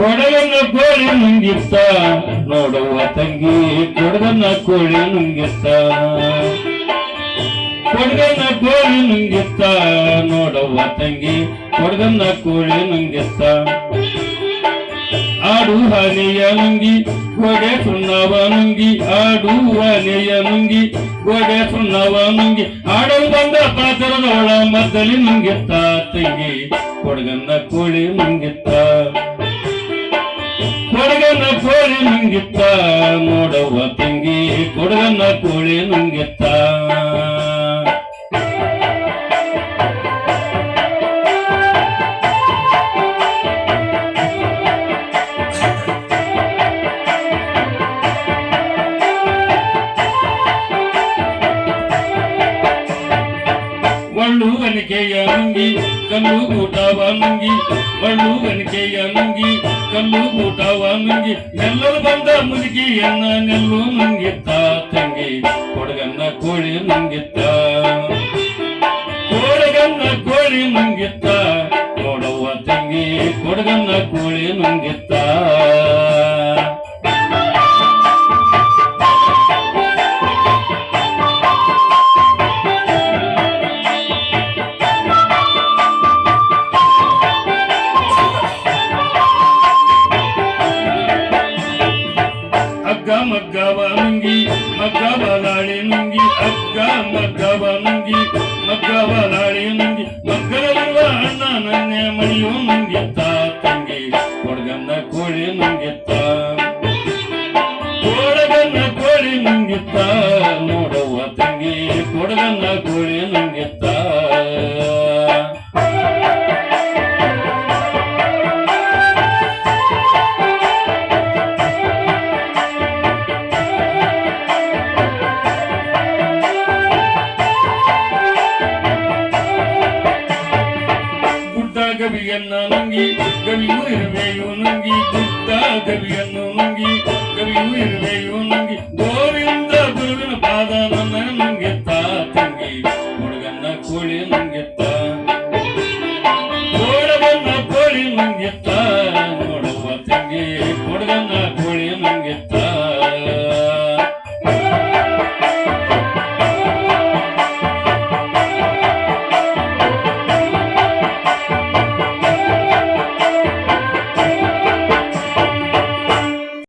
ಕೊಡಗನ್ನ ಕೋಳಿ ನುಂಗಿತ್ತ ನೋಡುವ ತಂಗಿ ಕೊಡಗನ್ನ ಕೋಳಿ ನುಂಗಿತ್ತ ಕೊಡಗನ್ನ ಕೋಳಿ ನುಂಗಿತ್ತ ನೋಡುವ ತಂಗಿ ಕೊಡಗನ್ನ ಕೋಳಿ ನುಂಗಿತ್ತ ಆಡು ಹಾನೆಯ ನುಂಗಿ ಗೋಡೆ ಸುಣ್ಣವ ನುಂಗಿ ಆಡು ಹಾನೆಯ ನುಂಗಿ ಗೋಡೆ ಸುಣ್ಣವ ನುಂಗಿ ಆಡಲು ಬಂದ ಪಾತ್ರದೊಳ ಮದ್ದಲಿ ನುಂಗಿತ್ತ ತಂಗಿ ಕೊಡಗನ್ನ ಕೋಳಿ ನುಂಗಿತ್ತ ಕೊಡಗನ್ನ ಕೋಳಿ ನುಂಗಿತ್ತ ನೋಡುವ ತಂಗಿ ಕೊಡಗನ್ನ ಕೋಳಿ ನುಂಗಿತ್ತ ಒಳ್ಳುವನಿಕೆಯ ನುಂಗಿ ಕಲ್ಲು ಊಟವ ನುಂಗಿ ಒಳ್ಳುವನಿಕೆಯ ನುಂಗಿ ಕಲ್ಲು ಊಟವ ನುಂಗಿ ನೆಲ್ಲಲು ಬಂದ ಮುದುಕಿಯನ್ನ ನೆಲ್ಲು ನುಂಗಿತ್ತ ತಂಗಿ ಕೊಡಗನ್ನ ಕೋಳಿ ನುಂಗಿತ್ತ ಕೊಡಗನ್ನ ಕೋಳಿ ನುಂಗಿತ್ತ ನೋಡುವ ತಂಗಿ ಕೊಡಗನ್ನ ಕೋಳಿ ನುಂಗಿತ್ತ ಮಗ್ಗವ ನುಂಗಿ ಮಗ್ಗವ ಲಾಳಿ ನುಂಗಿ ಅಗ್ಗ ಮಗ್ಗವ ನುಂಗಿ ಮಗ್ಗವ ಲಾಳಿ ನುಂಗಿ ಮಗ್ಗದಲ್ಲಿರುವ ಅಣ್ಣ ನನ್ನೆ ಮಣಿಯು ನುಂಗಿತ್ತ ತಂಗಿ ಕೊಡಗನ್ನ ಕೋಳಿ ನುಂಗಿತ್ತ ಕೊಡಗನ್ನ ಕೋಳಿ ನುಂಗಿತ್ತ ನೋಡುವ ತಂಗಿ ಕೊಡಗನ್ನ ಕೋಳಿ ನುಂಗಿತ್ತ ಗವಿಯನ್ನ ನುಂಗಿ ಗವಿಯು ಇರುವೆಯು ನುಂಗಿ ಗುಡ್ಡ ಗವಿಯನ್ನು ನುಂಗಿ ಗವಿಯು ಇರುವೆಯು ನುಂಗಿ ಗೋವಿಂದ ಗುರುವಿನ ಪಾದ ನನ್ನ ನುಂಗಿತ್ತ ತಂಗಿ ಕೊಡಗನ್ನ ಕೋಳಿ ನುಂಗಿತ್ತ ಕೊಡಗನ್ನ ಕೋಳಿ ನುಂಗಿತ್ತ ನೋಡುವ ತಂಗಿ ಕೊಡಗನ್ನ